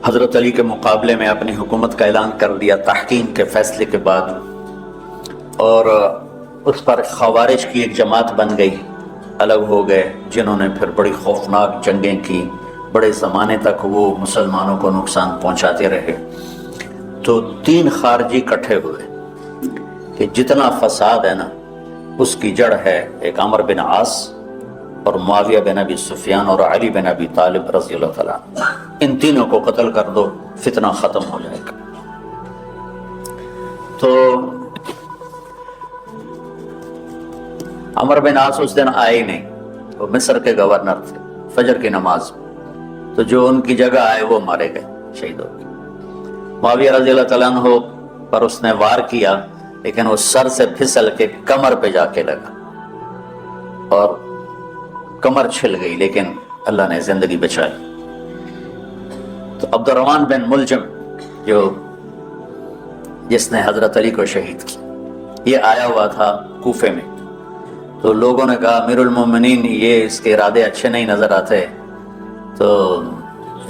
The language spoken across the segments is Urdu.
حضرت علی کے مقابلے میں اپنی حکومت کا اعلان کر دیا تحکیم کے فیصلے کے بعد، اور اس پر خوارج کی ایک جماعت بن گئی، الگ ہو گئے، جنہوں نے پھر بڑی خوفناک جنگیں کی، بڑے زمانے تک وہ مسلمانوں کو نقصان پہنچاتے رہے۔ تو 3 خارجی اکٹھے ہوئے کہ جتنا فساد ہے نا اس کی جڑ ہے ایک عمرو بن عاص اور معاویہ بن ابی سفیان اور علی بن ابی طالب رضی اللہ تعالیٰ عنہ، ان تینوں کو قتل کر دو، فتنہ ختم ہو جائے گا۔ تو عمرو بن عاص اس دن آئے ہی نہیں، وہ مصر کے گورنر تھے، فجر کی نماز، تو جو ان کی جگہ آئے وہ مارے گئے، شہید ہو گئے۔ معاویہ رضی اللہ تعالیٰ عنہ پر اس نے وار کیا، لیکن وہ سر سے پھسل کے کمر پہ جا کے لگا اور کمر چھل گئی، لیکن اللہ نے زندگی بچائی۔ تو عبد الرحمن بن ملجم جس نے حضرت علی کو شہید کیا، یہ آیا ہوا تھا کوفے میں، تو لوگوں نے کہا امیر المومنین یہ اس کے ارادے اچھے نہیں نظر آتے، تو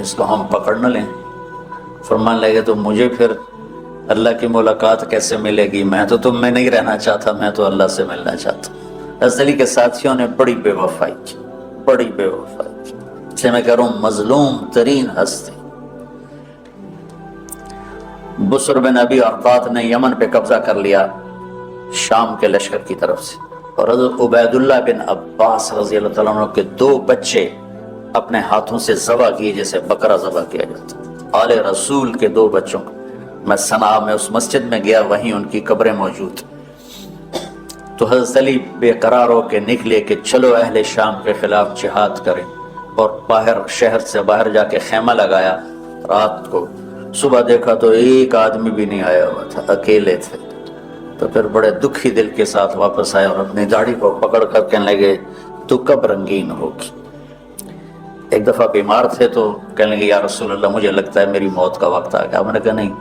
اس کو ہم پکڑ نہ لیں۔ فرمان لگے تو مجھے پھر اللہ کی ملاقات کیسے ملے گی؟ میں تو تم میں نہیں رہنا چاہتا، میں تو اللہ سے ملنا چاہتا ہوں۔ حضرت علی کے ساتھیوں نے بڑی بے وفائی کی، بڑی بے وفائی کی، اس لیے میں کہہ رہا ہوں مظلوم ترین ہستی۔ بسر بن ابی ارطاط نے یمن پہ قبضہ کر لیا شام کے لشکر کی طرف سے، اور حضرت عبید اللہ بن عباس رضی اللہ تعالیٰ عنہ کے 2 بچے اپنے ہاتھوں سے ذبح کیے جیسے بکرا ذبح کیا جاتا۔ آل رسول کے 2 بچوں کو، میں صنعاء میں اس مسجد میں گیا، وہیں ان کی قبریں موجود۔ تو حضرت علی بے قرار ہو کے نکلے کہ چلو اہل شام کے خلاف جہاد کریں، اور باہر شہر سے باہر جا کے خیمہ لگایا رات کو۔ صبح دیکھا تو ایک آدمی بھی نہیں آیا ہوا تھا، اکیلے تھے۔ تو پھر بڑے دکھی دل کے ساتھ واپس آئے اور اپنی داڑھی کو پکڑ کر کہنے لگے تو کب رنگین ہوگی؟ ایک دفعہ بیمار تھے تو کہنے لگے یا رسول اللہ مجھے لگتا ہے میری موت کا وقت آ گیا۔ میں نے کہا نہیں،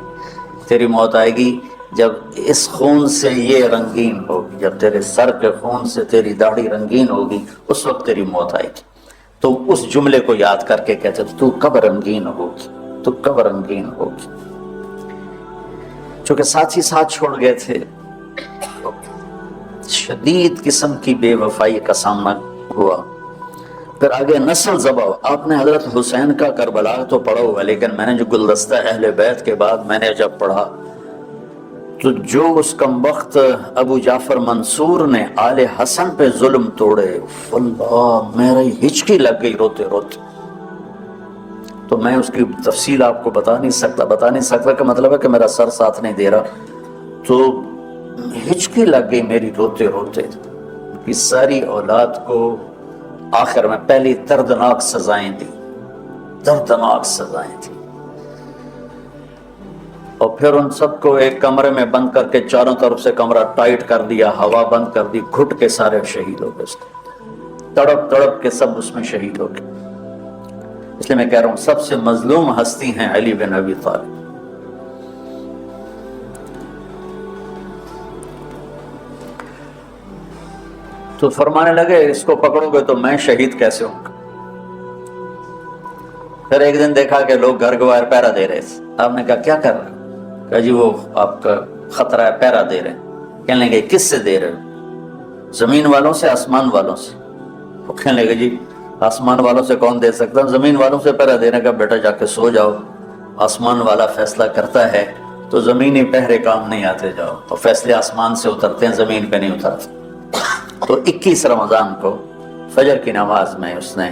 تیری موت آئے گی جب اس خون سے یہ رنگین ہوگی، جب تیرے سر کے خون سے تیری داڑھی رنگین ہوگی اس وقت تیری موت آئے گی۔ تو اس جملے کو یاد کر کے کہتے تو کب رنگین ہوگی، تو کب رنگین ہوگی۔ چونکہ ساتھی ساتھ چھوڑ گئے تھے، شدید قسم کی بے وفائی کا سامنا ہوا۔ پھر آگے نسل ذبح۔ آپ نے حضرت حسین کا کربلا تو پڑھا ہوا، لیکن میں نے جو گلدستہ اہل بیت کے بعد میں نے جب پڑھا تو جو اس کمبخت ابو جعفر منصور نے آل حسن پہ ظلم توڑے، اللہ میری ہچکی لگ گئی روتے روتے۔ تو میں اس کی تفصیل آپ کو بتا نہیں سکتا کہ مطلب ہے کہ میرا سر ساتھ نہیں دے رہا، تو ہچکی لگ گئی میری روتے روتے۔ کہ ساری اولاد کو آخر میں پہلی دردناک سزائیں دی، دردناک سزائیں دی، اور پھر ان سب کو ایک کمرے میں بند کر کے چاروں طرف سے کمرہ ٹائٹ کر دیا، ہوا بند کر دی، گھٹ کے سارے شہید ہو گئے، تڑپ تڑپ کے سب اس میں شہید ہو گئے۔ اس لیے میں کہہ رہا ہوں سب سے مظلوم ہستی ہیں علی بن ابی طالب۔ تو فرمانے لگے اس کو پکڑو گے تو میں شہید کیسے ہوں گا؟ پھر ایک دن دیکھا کہ لوگ گھر گوار پہرا دے رہے تھے۔ آپ نے کہا کیا کر رہے ہو؟ کہا جی وہ آپ کا خطرہ ہے، پہرا دے رہے ہیں۔ کہنے لگے کس سے دے رہے ہو؟ زمین والوں سے، آسمان والوں سے؟ وہ کہنے لگے جی آسمان والوں سے کون دے سکتا، زمین والوں سے پہرا دینے کا، بیٹا جا کے سو جاؤ، آسمان والا فیصلہ کرتا ہے، تو زمینی پہرے کام نہیں آتے، جاؤ۔ تو فیصلے آسمان سے اترتے ہیں، زمین پہ نہیں اترتے۔ تو 21 رمضان کو فجر کی نماز میں اس نے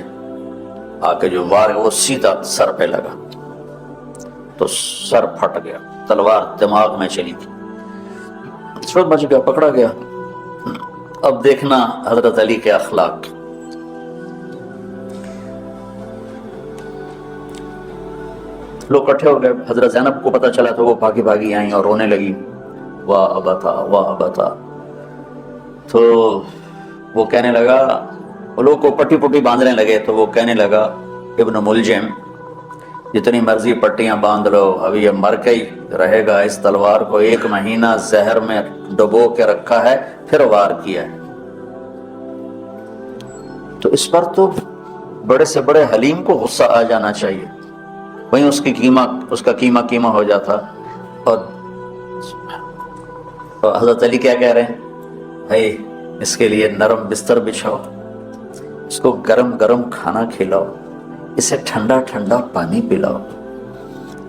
آ کے جو وار وہ سیدھا سر پہ لگا تو سر پھٹ گیا، تلوار دماغ میں چلی گئی، چھوٹ بچ گیا، پکڑا گیا۔ اب دیکھنا حضرت علی کے اخلاق۔ لوگ اکٹھے ہو گئے، حضرت زینب کو پتہ چلا تو وہ بھاگی بھاگی آئیں اور رونے لگی، واہ ابتا واہ ابتا۔ تو وہ کہنے لگا، وہ لوگ کو پٹی پٹی باندھنے لگے، تو وہ کہنے لگا ابن ملجم جتنی مرضی پٹیاں باندھ لو، ابھی یہ مر کے ہی رہے گا، اس تلوار کو 1 مہینہ زہر میں ڈبو کے رکھا ہے پھر وار کیا ہے۔ تو اس پر تو بڑے سے بڑے حلیم کو غصہ آ جانا چاہیے، وہیں اس کا قیمہ ہو جاتا. اور حضرت علی کیا کہہ رہے ہیں؟ بھائی اس کے لیے نرم بستر بچھاؤ، اس کو گرم گرم کھانا کھلاؤ، اسے ٹھنڈا ٹھنڈا پانی پلاؤ.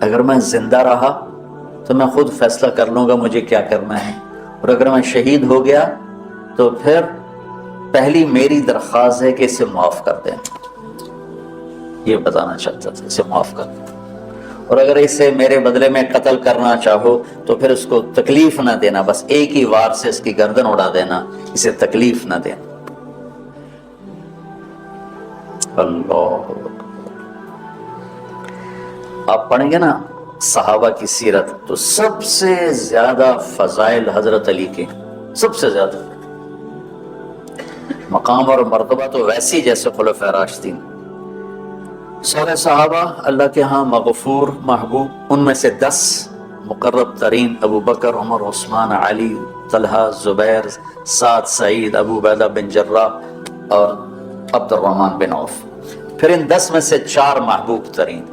اگر میں زندہ رہا تو میں خود فیصلہ کر لوں گا مجھے کیا کرنا ہے، اور اگر میں شہید ہو گیا تو پھر پہلی میری درخواست ہے کہ اسے معاف کر دیں. یہ بتانا چاہتا تھا، اسے معاف کر دیں. اور اگر اسے میرے بدلے میں قتل کرنا چاہو تو پھر اس کو تکلیف نہ دینا، بس ایک ہی وار سے اس کی گردن اڑا دینا، اسے تکلیف نہ دینا. اللہ، آپ پڑھیں گے نا صحابہ کی سیرت تو سب سے زیادہ فضائل حضرت علی کے، سب سے زیادہ مقام اور مرتبہ تو ویسی جیسے خلفائے راشدین. سارے صحابہ اللہ کے ہاں مغفور محبوب، ان میں سے 10 مقرب ترین ابو بکر، عمر، عثمان، علی، طلحہ، زبیر، سعد، سعید، ابو عبیدہ بن جراح اور عبد الرحمن بن عوف. پھر ان 10 میں سے 4 محبوب ترین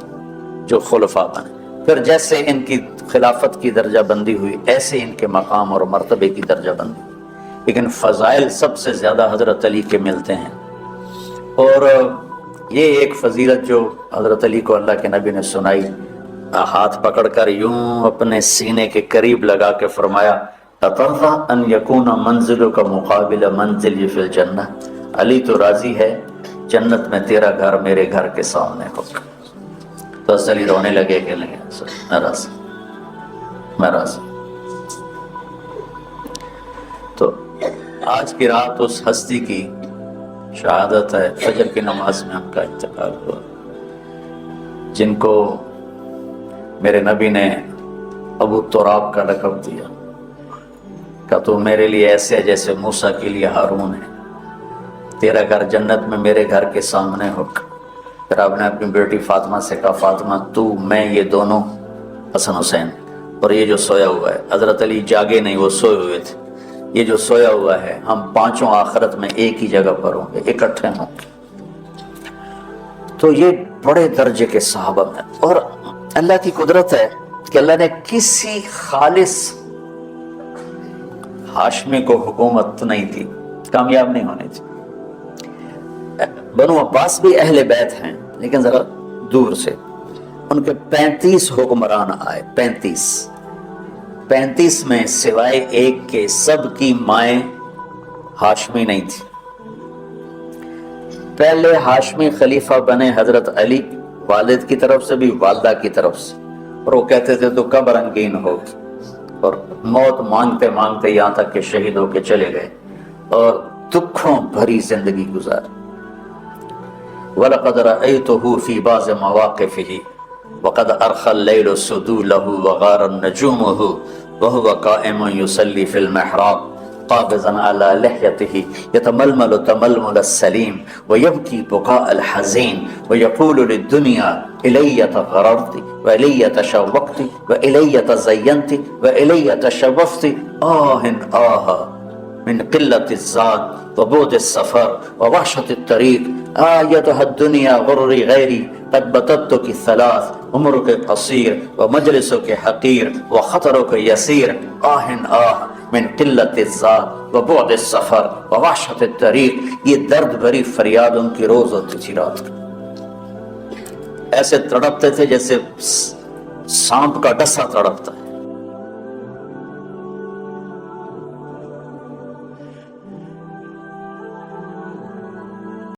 جو خلفاء بنے. پھر جیسے ان کی خلافت کی درجہ بندی ہوئی ایسے ان کے مقام اور مرتبے کی درجہ بندی، لیکن فضائل سب سے زیادہ حضرت علی کے ملتے ہیں. اور یہ ایک فضیلت جو حضرت علی کو اللہ کے نبی نے سنائی، ہاتھ پکڑ کر یوں اپنے سینے کے قریب لگا کے فرمایا اترضى ان يكون منزلك مقابل منزلي في الجنہ، علی تو راضی ہے جنت میں تیرا گھر میرے گھر کے سامنے ہو. تو علی رونے لگے کہ میں راضی. تو آج کی رات اس ہستی کی شہادت ہے، فجر کی نماز میں ان کا انتقال ہوا، جن کو میرے نبی نے ابو تراب کا لقب دیا کہ تو میرے لیے ایسے جیسے موسیٰ کے لیے ہارون ہے، تیرا گھر جنت میں میرے گھر کے سامنے ہو. پھر آپ نے اپنی بیٹی فاطمہ سے کہا فاطمہ تو میں یہ دونوں حسن حسین، اور یہ جو سویا ہوا ہے، حضرت علی جاگے نہیں، وہ سوئے ہوئے تھے، یہ جو سویا ہوا ہے ہم پانچوں آخرت میں ایک ہی جگہ پر ہوں گے، اکٹھے ہوں گے. تو یہ بڑے درجے کے صحابہ میں، اور اللہ کی قدرت ہے کہ اللہ نے کسی خالص ہاشمی کو حکومت نہیں دی، کامیاب نہیں ہونے دی. بنو عباس بھی اہل بیت ہیں لیکن ذرا دور سے، ان کے 35 حکمران آئے، 35 میں سوائے ایک کے سب کی مائیں ہاشمی نہیں تھی. پہلے ہاشمی خلیفہ بنے حضرت علی، والد کی طرف سے بھی والدہ کی طرف سے، اور وہ کہتے تھے تو کب رنگین ہوگی، اور موت مانگتے مانگتے یہاں تک کہ شہید ہو کے چلے گئے اور دکھوں بھری زندگی گزاری. وَلَقَدْ رَأَيْتُهُ فِي بَعْضِ مَوَاقِفِهِ وَقَدْ أَرْخَى اللَّيْلُ سُدُولَهُ وَغَارَ النَّجُومُهُ وَهُوَ قَائِمٌ يُصَلِّي فِي الْمِحْرَابِ قابضاً على لحيته يتململ تململ السليم ويبكي بكاء الحزين ويقول للدنيا إلي تغررت وإلي تشوقت وإلي تزينت وإلي تشوفت من قلة الزاد وبعد السفر ووحشة الطريق آيتها الدنيا غري غيري قد بتتك الثلاث عمرك قصير ومجلسك حقير وخطرك يسير من قلت الزاد وبعد السفر ووحشت الطریق. یہ درد بھری فریاد ان کی روز ہوتی تھی رات کو، ایسے تڑپتے تھے جیسے سانپ کا ڈسا تڑپتا ہے.